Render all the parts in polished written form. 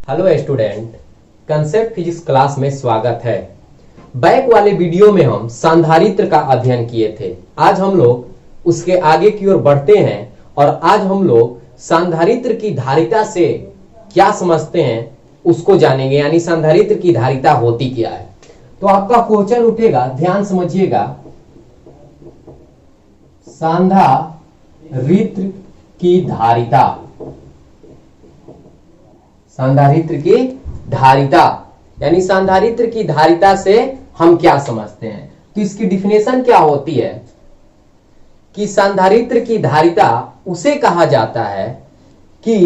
Hello student, concept physics class में स्वागत है। बैक वाले वीडियो में हम संधारित्र का अध्ययन किए थे। आज हम लोग उसके आगे की ओर बढ़ते हैं और आज हम लोग संधारित्र की धारिता से क्या समझते हैं उसको जानेंगे, यानी संधारित्र की धारिता होती क्या है। तो आपका क्वेश्चन उठेगा, ध्यान समझिएगा, संधारित्र की धारिता, संधारित्र की धारिता यानी संधारित्र की धारिता से हम क्या समझते हैं। तो इसकी डिफिनेशन क्या होती है कि संधारित्र की धारिता उसे कहा जाता है कि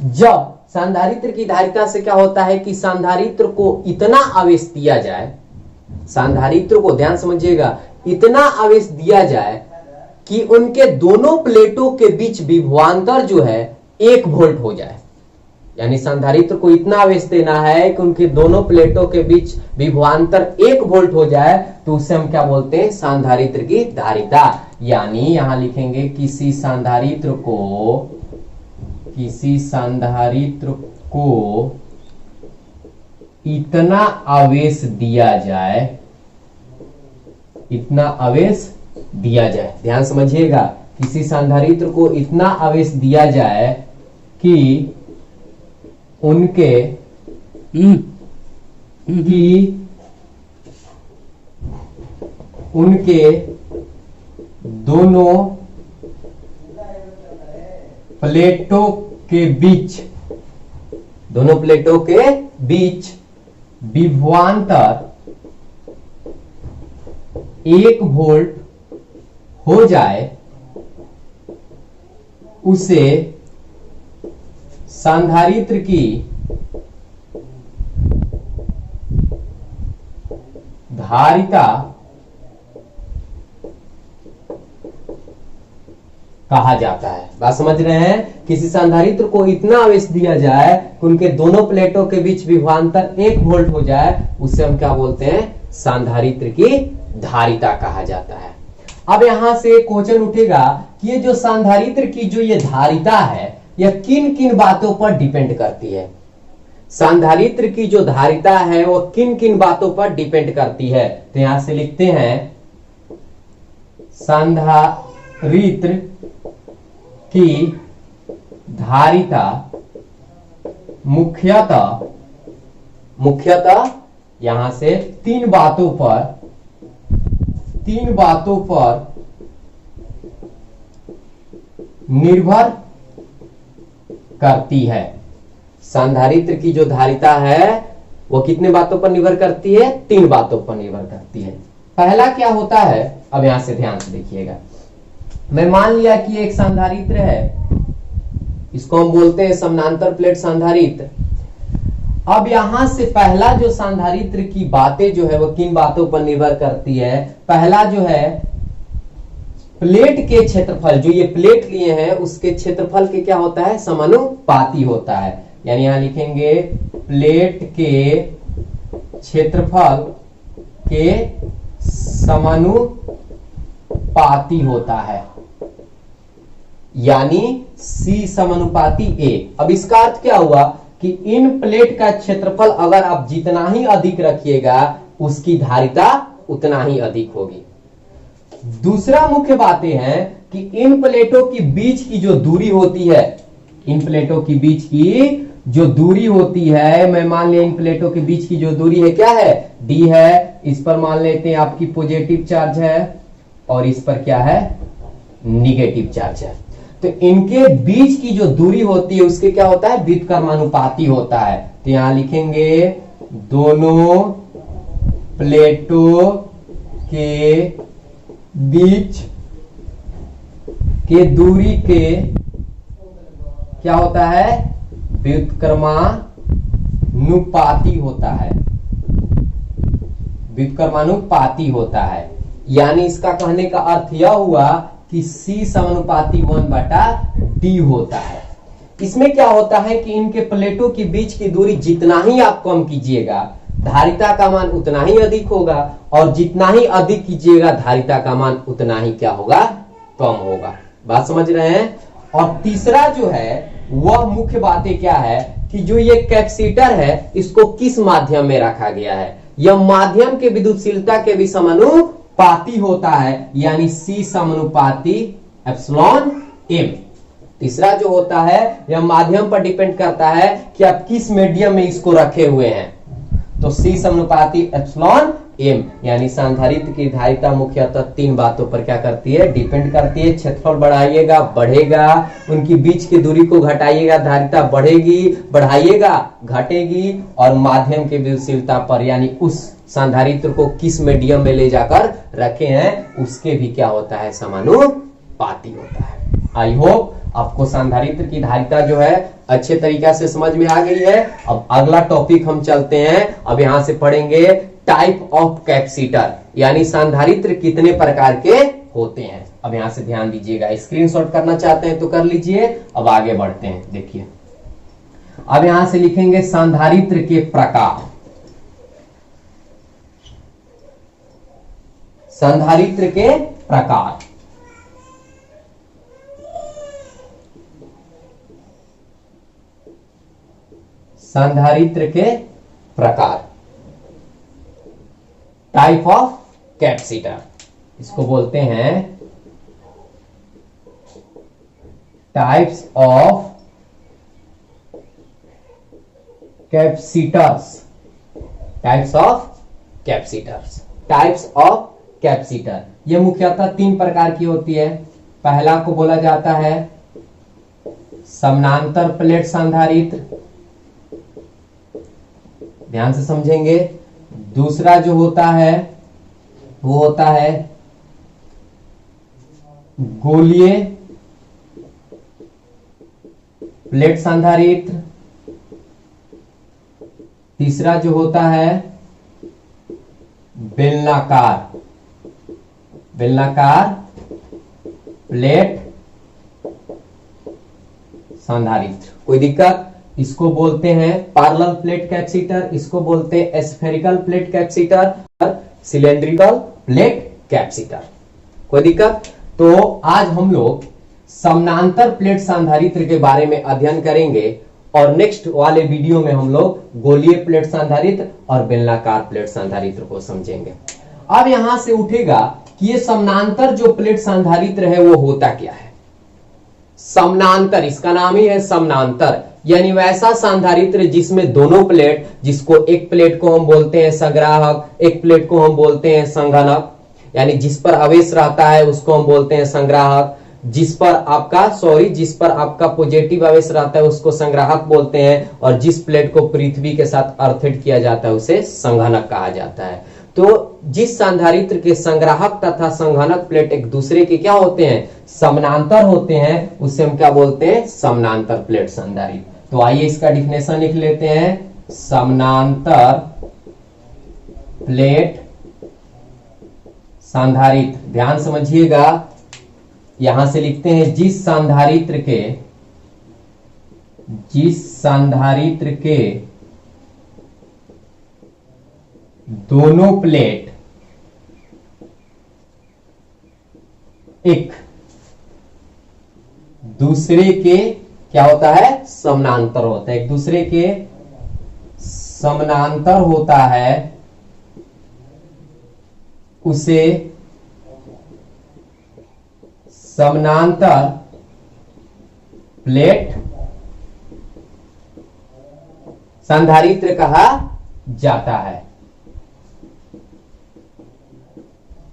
जब संधारित्र की धारिता से क्या होता है कि संधारित्र को इतना आवेश दिया जाए, संधारित्र को ध्यान समझिएगा, इतना आवेश दिया जाए कि उनके दोनों प्लेटों के बीच विभवांतर जो है 1 वोल्ट हो जाए। यानी संधारित्र को इतना आवेश देना है कि उनके दोनों प्लेटों के बीच विभवांतर 1 वोल्ट हो जाए, तो उसे हम क्या बोलते हैं, संधारित्र की धारिता। यानी यहां लिखेंगे किसी संधारित्र को इतना आवेश दिया जाए, इतना आवेश दिया जाए, ध्यान समझिएगा, किसी संधारित्र को इतना आवेश दिया जाए कि उनके दोनों प्लेटों के बीच विभवांतर 1 वोल्ट हो जाए, उसे संधारित्र की धारिता कहा जाता है। बात समझ रहे हैं, किसी संधारित्र को इतना आवेश दिया जाए कि उनके दोनों प्लेटों के बीच विभवांतर 1 वोल्ट हो जाए, उसे हम क्या बोलते हैं, संधारित्र की धारिता कहा जाता है। अब यहां से क्वेश्चन उठेगा कि ये जो संधारित्र की जो ये धारिता है, यह किन किन बातों पर डिपेंड करती है। संधारित्र की जो धारिता है वो किन किन बातों पर डिपेंड करती है। तो यहां से लिखते हैं, संधारित्र की धारिता मुख्यतः यहां से तीन बातों पर निर्भर करती है। संधारित्र की जो धारिता है वो कितने बातों पर निर्भर करती है, 3 बातों पर निर्भर करती है। पहला क्या होता है, अब यहां से ध्यान से देखिएगा, मैं मान लिया कि एक संधारित्र है, इसको हम बोलते हैं समानांतर प्लेट संधारित्र। अब यहां से पहला जो संधारित्र की बातें जो है वो किन बातों पर निर्भर करती है। पहला जो है प्लेट के क्षेत्रफल, जो ये प्लेट लिए हैं उसके क्षेत्रफल के क्या होता है, समानुपाती होता है। यानी यहां लिखेंगे प्लेट के क्षेत्रफल के समानुपाती होता है, यानी C समानुपाती A। अब इसका अर्थ क्या हुआ कि इन प्लेट का क्षेत्रफल अगर आप जितना ही अधिक रखिएगा उसकी धारिता उतना ही अधिक होगी। दूसरा मुख्य बातें हैं कि इन प्लेटों के बीच की जो दूरी होती है, इन प्लेटों के बीच की जो दूरी होती है, मैं मान लिया इन प्लेटों के बीच की जो दूरी है क्या है, D है। इस पर मान लेते हैं आपकी पॉजिटिव चार्ज है और इस पर क्या है, निगेटिव चार्ज है। तो इनके बीच की जो दूरी होती है उसके क्या होता है, व्युत्क्रमानुपाती होता है। तो यहां लिखेंगे दोनों प्लेटों के बीच के दूरी के क्या होता है, व्युत्क्रमानुपाती होता है, व्युत्क्रमानुपाती होता है। यानी इसका कहने का अर्थ यह हुआ कि C समानुपाती 1/D होता है। इसमें क्या होता है कि इनके प्लेटों के बीच की दूरी जितना ही आप कम कीजिएगा धारिता का मान उतना ही अधिक होगा, और जितना ही अधिक कीजिएगा धारिता का मान उतना ही क्या होगा, कम होगा। बात समझ रहे हैं। और तीसरा जो है वह मुख्य बातें क्या है कि जो ये कैपेसिटर है इसको किस माध्यम में रखा गया है। यह माध्यम के विद्युतशीलता के भी समानुपाती होता है, यानी C समानुपाती एप्सिलॉन M। तीसरा जो होता है यह माध्यम पर डिपेंड करता है कि आप किस मीडियम में इसको रखे हुए हैं, तो C समानुपाती एप्सिलॉन M, यानी संधारित्र की धारिता मुख्यतः तीन बातों पर क्या करती है, डिपेंड करती है। क्षेत्रफल बढ़ाइएगा बढ़ेगा, उनकी बीच की दूरी को घटाइएगा धारिता बढ़ेगी, बढ़ाइएगा घटेगी, और माध्यम की विद्युतशीलता पर, यानी उस संधारित्र को किस मीडियम में ले जाकर रखे हैं उसके भी क्या होता है, समानुपाती होता है। आई होप आपको संधारित्र की धारिता जो है अच्छे तरीका से समझ में आ गई है। अब अगला टॉपिक हम चलते हैं। अब यहां से पढ़ेंगे टाइप ऑफ कैपेसिटर, यानी संधारित्र कितने प्रकार के होते हैं। अब यहां से ध्यान दीजिएगा, स्क्रीनशॉट करना चाहते हैं तो कर लीजिए। अब आगे बढ़ते हैं, देखिए अब यहां से लिखेंगे संधारित्र के प्रकार। संधारित्र के प्रकार, संधारित्र के प्रकार, टाइप ऑफ कैपेसिटर, इसको बोलते हैं types of capacitors. Types of capacitors, types of capacitor, यह मुख्यतः तीन प्रकार की होती है। पहला को बोला जाता है समानांतर प्लेट संधारित्र, ध्यान से समझेंगे। दूसरा जो होता है वो होता है गोलीय प्लेट संधारित्र। तीसरा जो होता है बेलनाकार, बेलनाकार प्लेट संधारित्र। कोई दिक्कत? इसको बोलते हैं पैरेलल प्लेट कैपेसिटर, इसको बोलते हैं स्फेरिकल प्लेट कैपेसिटर और सिलेंड्रिकल प्लेट कैपेसिटर। कोई दिक्कत? तो आज हम लोग समानांतर प्लेट संधारित्र के बारे में अध्ययन करेंगे और नेक्स्ट वाले वीडियो में हम लोग गोलीय प्लेट संधारित्र और बेलनाकार प्लेट संधारित्र को समझेंगे। अब यहां से उठेगा कि ये समानांतर जो प्लेट संधारित्र है वो होता क्या है। समानांतर, इसका नाम ही है समानांतर, यानी वैसा संधारित्र जिसमें दोनों प्लेट, जिसको एक प्लेट को हम बोलते हैं संग्राहक, एक प्लेट को हम बोलते हैं संघनक, यानी जिस पर आवेश रहता है उसको हम बोलते हैं संग्राहक, जिस पर आपका पॉजिटिव आवेश रहता है उसको संग्राहक बोलते हैं, और जिस प्लेट को पृथ्वी के साथ अर्थित किया जाता है उसे संघनक कहा जाता है। तो जिस संधारित्र के संग्राहक तथा संघनक प्लेट एक दूसरे के क्या होते हैं, समानांतर होते हैं, उसे हम क्या बोलते हैं, समानांतर प्लेट संधारित्र। तो आइए इसका डिफिनेशन लिख लेते हैं। समानांतर प्लेट संधारित्र, ध्यान समझिएगा, यहां से लिखते हैं जिस संधारित्र के दोनों प्लेट एक दूसरे के क्या होता है, समानांतर होता है, एक दूसरे के समानांतर होता है, उसे समानांतर प्लेट संधारित्र कहा जाता है।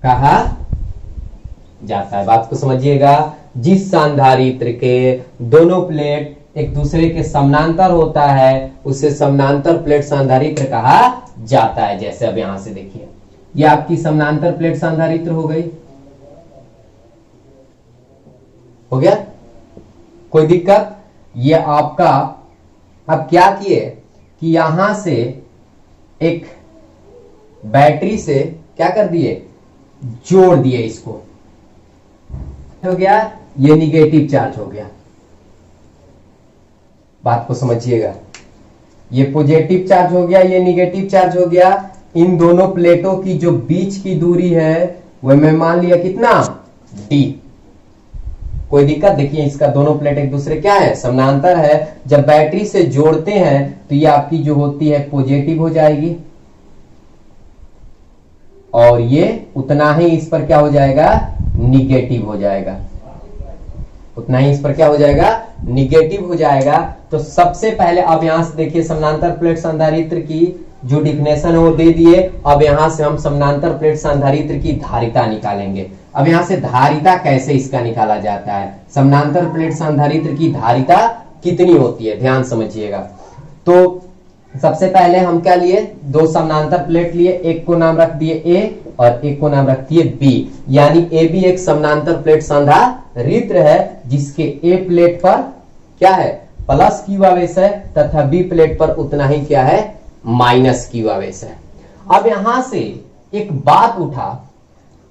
कहा जाता है, बात को समझिएगा। जिस संधारित्र के दोनों प्लेट एक दूसरे के समानांतर होता है उसे समानांतर प्लेट संधारित्र कहा जाता है। जैसे अब यहां से देखिए, यह आपकी समानांतर प्लेट संधारित्र हो गई, हो गया, कोई दिक्कत? ये आपका, अब क्या किए कि यहां से एक बैटरी से क्या कर दिए, जोड़ दिए, इसको हो गया, ये निगेटिव चार्ज हो गया। बात को समझिएगा, ये पॉजिटिव चार्ज हो गया, ये निगेटिव चार्ज हो गया। इन दोनों प्लेटों की जो बीच की दूरी है वह मैं मान लिया कितना, d। कोई दिक्कत? देखिए इसका दोनों प्लेट एक दूसरे क्या है, समानांतर है। जब बैटरी से जोड़ते हैं तो ये आपकी जो होती है पॉजिटिव हो जाएगी और ये उतना ही इस पर क्या हो जाएगा, निगेटिव हो जाएगा। उतना ही इस पर क्या हो जाएगा, निगेटिव हो जाएगा। तो सबसे पहले अब यहां से देखिए समानांतर प्लेट संधारित्र की जो डिफिनेशन है वो दे दिए। अब यहां से हम समानांतर प्लेट संधारित्र की धारिता निकालेंगे। अब यहां से धारिता कैसे इसका निकाला जाता है, समानांतर प्लेट संधारित्र की धारिता कितनी होती है, ध्यान समझिएगा। तो सबसे पहले हम क्या लिए, दो समानांतर प्लेट लिए, एक को नाम रख दिए ए और एक को नाम रख दिए बी, यानी ए बी एक समानांतर प्लेट संधारित्र है जिसके ए प्लेट पर क्या है, प्लस क्यू आवेश है तथा बी प्लेट पर उतना ही क्या है, माइनस क्यू आवेश है। अब यहां से एक बात उठा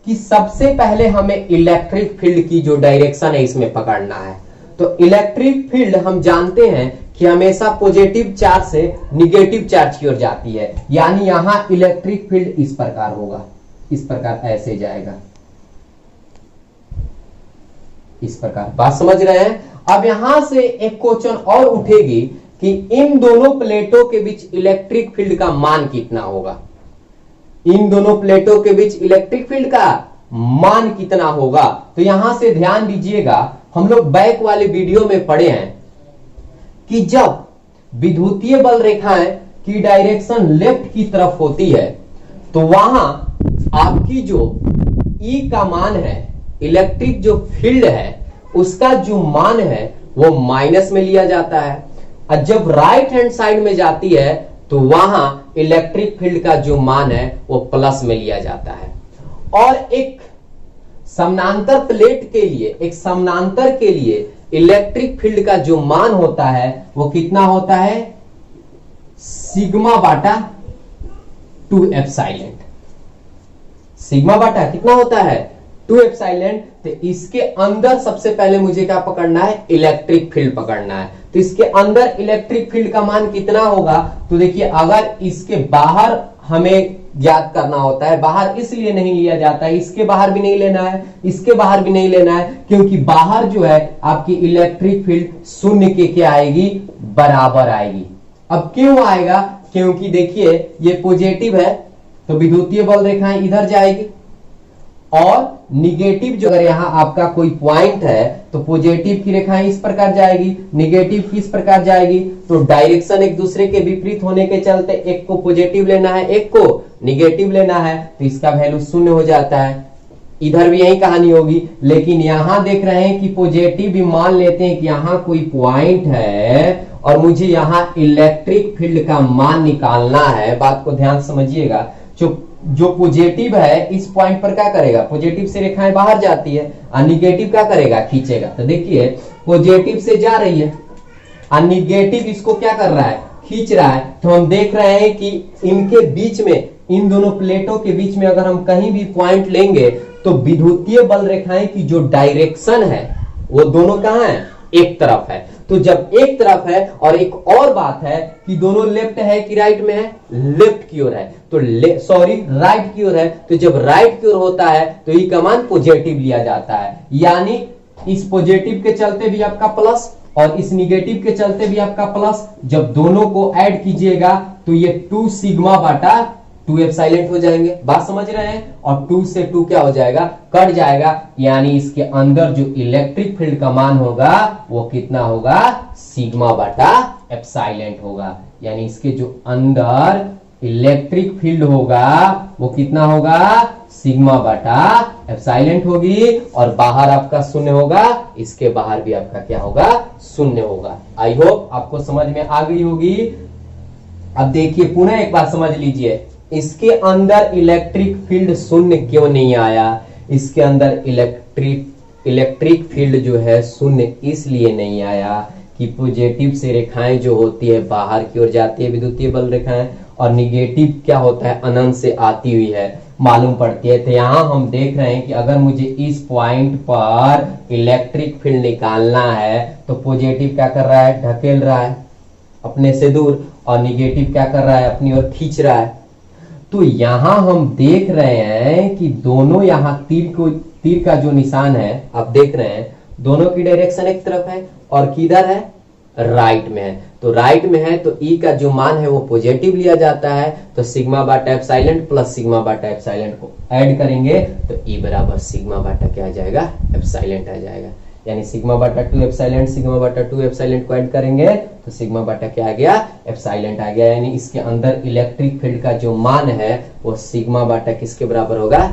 कि सबसे पहले हमें इलेक्ट्रिक फील्ड की जो डायरेक्शन है इसमें पकड़ना है। तो इलेक्ट्रिक फील्ड हम जानते हैं कि हमेशा पॉजिटिव चार्ज से निगेटिव चार्ज की ओर जाती है, यानी यहां इलेक्ट्रिक फील्ड इस प्रकार होगा, इस प्रकार ऐसे जाएगा, इस प्रकार। बात समझ रहे हैं? अब यहां से एक क्वेश्चन और उठेगी कि इन दोनों प्लेटों के बीच इलेक्ट्रिक फील्ड का मान कितना होगा, इन दोनों प्लेटों के बीच इलेक्ट्रिक फील्ड का मान कितना होगा। तो यहां से ध्यान दीजिएगा, हम लोग बैक वाले वीडियो में पढ़े हैं कि जब विद्युतीय बल रेखाएं की डायरेक्शन लेफ्ट की तरफ होती है तो वहां आपकी जो E का मान है, इलेक्ट्रिक जो फील्ड है उसका जो मान है वो माइनस में लिया जाता है, और जब राइट हैंड साइड में जाती है तो वहां इलेक्ट्रिक फील्ड का जो मान है वो प्लस में लिया जाता है। और एक समानांतर प्लेट के लिए, एक समानांतर के लिए इलेक्ट्रिक फील्ड का जो मान होता है वो कितना होता है, सिग्मा बाटा 2 एप्सिलॉन। सिग्मा बाटा कितना होता है, 2 एप्सिलॉन। तो इसके अंदर सबसे पहले मुझे क्या पकड़ना है, इलेक्ट्रिक फील्ड पकड़ना है। तो इसके अंदर इलेक्ट्रिक फील्ड का मान कितना होगा, तो देखिए अगर इसके बाहर हमें ज्ञात करना होता है, बाहर इसलिए नहीं लिया जाता है, इसके बाहर भी नहीं लेना है, इसके बाहर भी नहीं लेना है, क्योंकि बाहर जो है आपकी इलेक्ट्रिक फील्ड शून्य के क्या आएगी, बराबर आएगी। अब क्यों आएगा, क्योंकि देखिए ये पॉजिटिव है तो विद्युतीय बल रेखाएं इधर जाएगी, और निगेटिव जो अगर यहां आपका कोई पॉइंट है तो पॉजिटिव की रेखाएं इस प्रकार जाएगी, निगेटिव किस प्रकार जाएगी। तो डायरेक्शन एक दूसरे के विपरीत होने के चलते एक को पॉजिटिव लेना है, एक को निगेटिव लेना है, तो इसका वैल्यू शून्य हो जाता है। इधर भी यही कहानी होगी, लेकिन यहां देख रहे हैं कि पॉजिटिव भी मान लेते हैं कि यहां कोई पॉइंट है और मुझे यहां इलेक्ट्रिक फील्ड का मान निकालना है। बात को ध्यान समझिएगा, जो पॉजिटिव है इस पॉइंट पर क्या करेगा, पॉजिटिव से रेखाएं बाहर जाती है, और निगेटिव क्या करेगा, खींचेगा। तो देखिए पॉजिटिव से जा रही है और निगेटिव इसको क्या कर रहा है, खींच रहा है। तो हम देख रहे हैं कि इनके बीच में, इन दोनों प्लेटों के बीच में अगर हम कहीं भी पॉइंट लेंगे तो विद्युतीय बल रेखाएं की जो डायरेक्शन है वो दोनों कहां है, एक तरफ है। तो जब एक तरफ है, और एक और बात है कि दोनों लेफ्ट है कि राइट में है, लेफ्ट की ओर है, तो सॉरी राइट की ओर है। तो जब राइट की ओर होता है तो ई का मान पॉजिटिव लिया जाता है, यानी इस पॉजिटिव के चलते भी आपका प्लस और इस निगेटिव के चलते भी आपका प्लस। जब दोनों को ऐड कीजिएगा तो ये 2 सिग्मा बाटा 2 एप्सिलॉन हो जाएंगे। बात समझ रहे हैं? और 2 से 2 क्या हो जाएगा, कट जाएगा, यानी इसके अंदर जो इलेक्ट्रिक फील्ड का मान होगा वो कितना होगा, सिग्मा बाटा एप्सिलॉन होगा। यानी इसके जो अंदर इलेक्ट्रिक फील्ड होगा वो कितना होगा, सिग्मा बाटा एप्सिलॉन होगी, और बाहर आपका शून्य होगा, इसके बाहर भी आपका क्या होगा, शून्य होगा। आई होप आपको समझ में आ गई होगी। अब देखिए पुनः एक बार समझ लीजिए, इसके अंदर इलेक्ट्रिक फील्ड शून्य क्यों नहीं आया, इसके अंदर इलेक्ट्रिक फील्ड जो है शून्य इसलिए नहीं आया कि पॉजिटिव से रेखाएं जो होती है बाहर की ओर जाती है विद्युतीय बल रेखाएं, और निगेटिव क्या होता है, अनंत से आती हुई है मालूम पड़ती है। तो यहां हम देख रहे हैं कि अगर मुझे इस पॉइंट पर इलेक्ट्रिक फील्ड निकालना है तो पॉजिटिव क्या कर रहा है, ढकेल रहा है अपने से दूर, और निगेटिव क्या कर रहा है, अपनी ओर खींच रहा है। तो यहां हम देख रहे हैं कि दोनों यहां तीर का जो निशान है आप देख रहे हैं, दोनों की डायरेक्शन एक तरफ है और किधर है, राइट में है। तो राइट में है तो ई का जो मान है वो पॉजिटिव लिया जाता है, तो सिग्मा बाटा एप्सिलॉन प्लस सिग्मा बाटा एप्सिलॉन को ऐड करेंगे तो ई बराबर सिग्मा बाटा क्या आ जाएगा, एप्सिलॉन आ जाएगा। यानी सिग्मा बाटा 2 एप्सिलॉन, सिग्मा बाटा 2 एप्सिलॉन को ऐड करेंगे तो सिग्मा बाटा क्या आ गया, एप्सिलॉन आ गया। यानी इसके अंदर इलेक्ट्रिक फील्ड का जो मान है वो सिग्मा बाटा किसके बराबर होगा,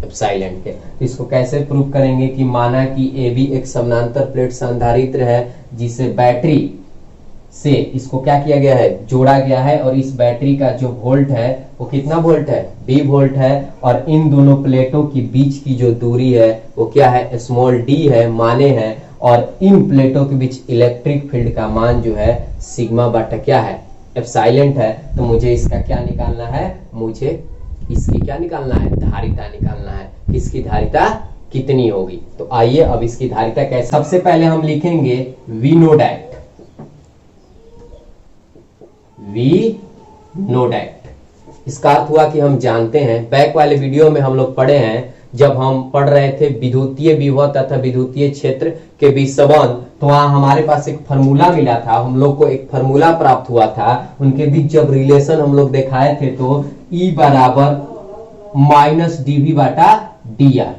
एप्सिलॉन के। तो इसको कैसे प्रूव करेंगे कि माना कि ए बी एक समानांतर प्लेट संधारित्र है जिसे बैटरी से इसको क्या किया गया है, जोड़ा गया है, और इस बैटरी का जो वोल्ट है वो कितना वोल्ट है, V वोल्ट है, और इन दोनों प्लेटों के बीच की जो दूरी है वो क्या है, स्मॉल d है, माने है, और इन प्लेटों के बीच इलेक्ट्रिक फील्ड का मान जो है सिग्मा बाटा क्या है, एप्सिलॉन है। तो मुझे इसका क्या निकालना है, मुझे इसकी क्या निकालना है, धारिता निकालना है। इसकी धारिता कितनी होगी, तो आइए अब इसकी धारिता कैसे, सबसे पहले हम लिखेंगे V नोडैट, V नोडैट। इसका अर्थ हुआ कि हम जानते हैं, बैक वाले वीडियो में हम लोग पढ़े हैं, जब हम पढ़ रहे थे विद्युतीय विभव तथा विद्युतीय क्षेत्र के बीच संबंध, तो वहां हमारे पास एक फार्मूला मिला था, हम लोग को एक फार्मूला प्राप्त हुआ था, उनके बीच जब रिलेशन हम लोग दिखाए थे तो E बराबर माइनस dV बाटा dr।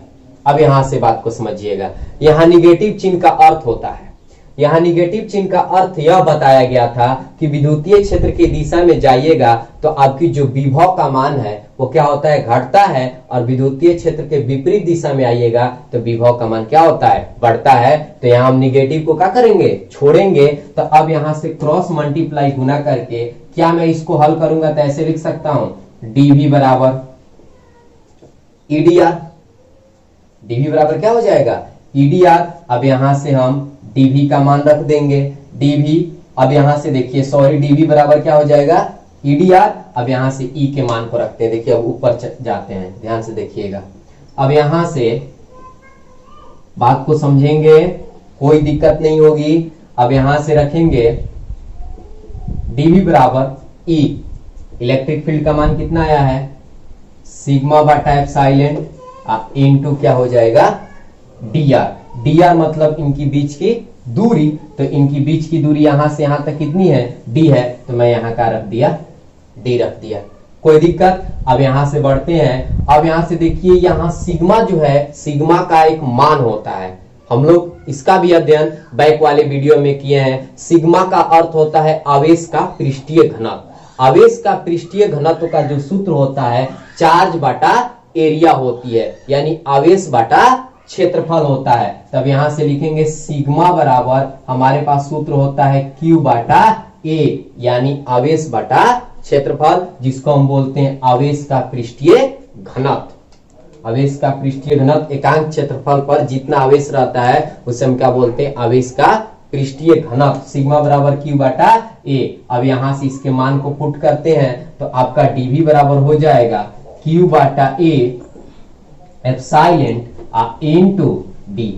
अब यहां से बात को समझिएगा, यहां निगेटिव चिन्ह का अर्थ होता है, यहां निगेटिव चिन्ह का अर्थ यह बताया गया था कि विद्युतीय क्षेत्र की दिशा में जाइएगा तो आपकी जो विभव का मान है वो क्या होता है, घटता है, और विद्युतीय क्षेत्र के विपरीत दिशा में आइएगा तो विभव का मान क्या होता है, बढ़ता है। तो यहां हम निगेटिव को क्या करेंगे, छोड़ेंगे। तो अब यहां से क्रॉस मल्टीप्लाई गुना करके क्या मैं इसको हल करूंगा तो ऐसे लिख सकता हूं, dV बराबर EDR, dV बराबर क्या हो जाएगा, EDR। अब यहां से हम dV का मान रख देंगे, dV, अब यहां से देखिए सॉरी dV बराबर क्या हो जाएगा, EDR। अब यहां से E के मान को रखते हैं, देखिए अब ऊपर जाते हैं, ध्यान से देखिएगा। अब यहां से बात को समझेंगे, कोई दिक्कत नहीं होगी। अब यहां से रखेंगे dV बराबर E, इलेक्ट्रिक फील्ड का मान कितना आया है, सिग्मा बाटा एप्सिलॉन इनटू क्या हो जाएगा, dr। dr मतलब इनकी बीच की दूरी, तो इनकी बीच की दूरी यहां से यहां तक कितनी है, d है, तो मैं यहां का रख दिया, d रख दिया, कोई दिक्कत। अब यहां से बढ़ते हैं, अब यहां से देखिए यहां सिग्मा जो है, सिग्मा का एक मान होता है, हम लोग इसका भी अध्ययन बैक वाले वीडियो में किए हैं। सिग्मा का अर्थ होता है आवेश का पृष्ठीय घनत्व। आवेश का पृष्ठीय घनत्व का जो सूत्र होता है चार्ज बाटा एरिया होती है, यानी आवेश बाटा क्षेत्रफल होता है। तब यहां से लिखेंगे सिग्मा बराबर हमारे पास सूत्र होता है Q बाटा A, यानी आवेश बाटा क्षेत्रफल, जिसको हम बोलते हैं आवेश का पृष्ठीय घनत्व। आवेश का पृष्ठीय घनत्व एकांक क्षेत्रफल पर जितना आवेश रहता है उसे हम क्या बोलते हैं, आवेश का पृष्ठीय घनत्व। सिग्मा बराबर Q बाटा A। अब यहां से इसके मान को पुट करते हैं तो आपका dV बराबर हो जाएगा Q Bata A epsilon into D।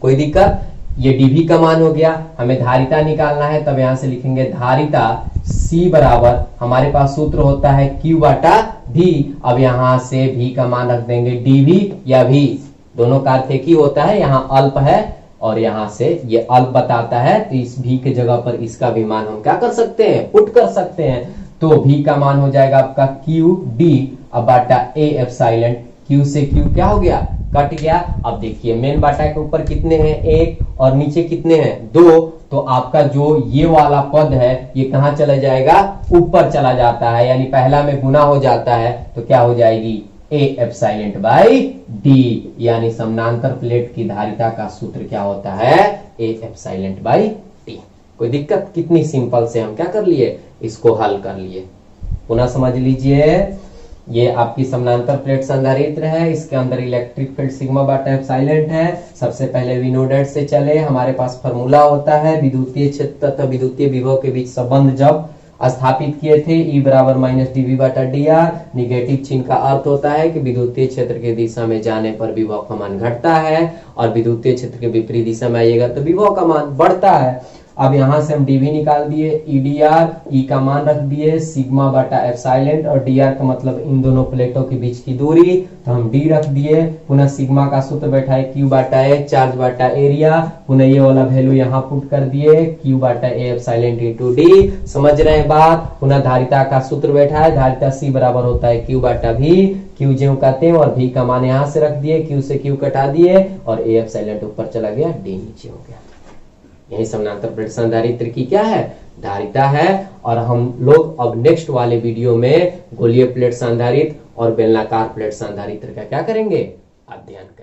कोई दिक्कत, ये dV का मान हो गया। हमें धारिता निकालना है, तब यहां से लिखेंगे धारिता C बराबर हमारे पास सूत्र होता है Q बाटा V। अब यहां से V का मान रख देंगे dV या V, दोनों का अर्थ एक ही होता है, यहाँ अल्प है और यहां से ये अल्प बताता है, तो इस V के जगह पर इसका भी मान हम क्या कर सकते हैं, पुट कर सकते हैं। तो V का मान हो जाएगा आपका Q D अब बाटा A एप्सिलॉन, Q से Q क्या हो गया, कट गया। अब देखिए मेन बाटा के ऊपर कितने हैं, 1, और नीचे कितने हैं, 2, तो आपका जो ये वाला पद है ये कहां चला जाएगा, ऊपर चला जाता है, यानी पहला में गुना हो जाता है, तो क्या हो जाएगी A एप्सिलॉन बाई D, यानी समानांतर प्लेट की धारिता का सूत्र क्या होता है, A एप्सिलॉन बाई D। कोई दिक्कत, कितनी सिंपल से हम क्या कर लिए, इसको हल कर लिए। पुनः समझ लीजिए, ये आपकी समानांतर प्लेट संधारित्र है, इसके अंदर इलेक्ट्रिक फील्ड सिग्मा बाटा एप्सिलॉन है। सबसे पहले V नोडेट से चले, हमारे पास फार्मूला होता है विद्युतीय क्षेत्र तथा विद्युतीय विभव के बीच संबंध जब स्थापित किए थे, E बराबर माइनस dV बाटा dr। निगेटिव चिन्ह का अर्थ होता है कि विद्युतीय क्षेत्र की दिशा में जाने पर विभव का मान घटता है और विद्युतीय क्षेत्र के विपरीत दिशा में आइएगा तो विभव का मान बढ़ता है। अब यहां से हम डीवी निकाल दिए, ईडीआर, ई का मान रख दिए सिग्मा बटा एप्सिलॉन, और डीआर का मतलब इन दोनों प्लेटों के बीच की दूरी, तो हम डी रख दिए। पुनः सिग्मा का सूत्र बैठा है क्यू बाटा ए, चार्ज बाटा एरिया, पुनः ये वाला वैल्यू यहाँ पुट कर दिए Q Bata A epsilon into D. समझ रहे हैं बात। पुनः धारिता का सूत्र बैठा है, धारिता सी बराबर होता है क्यू बाटा वी, क्यू ज्यों कहते हैं, और वी का मान यहाँ से रख दिए, क्यू से क्यू कटा दिए, और ए एप्सिलॉन ऊपर चला गया, डी नीचे हो गया। यही समानांतर प्लेट संधारित्र की क्या है, धारिता है। और हम लोग अब नेक्स्ट वाले वीडियो में गोलीय प्लेट संधारित्र और बेलनाकार प्लेट संधारित्र का क्या करेंगे, अध्ययन करेंगे।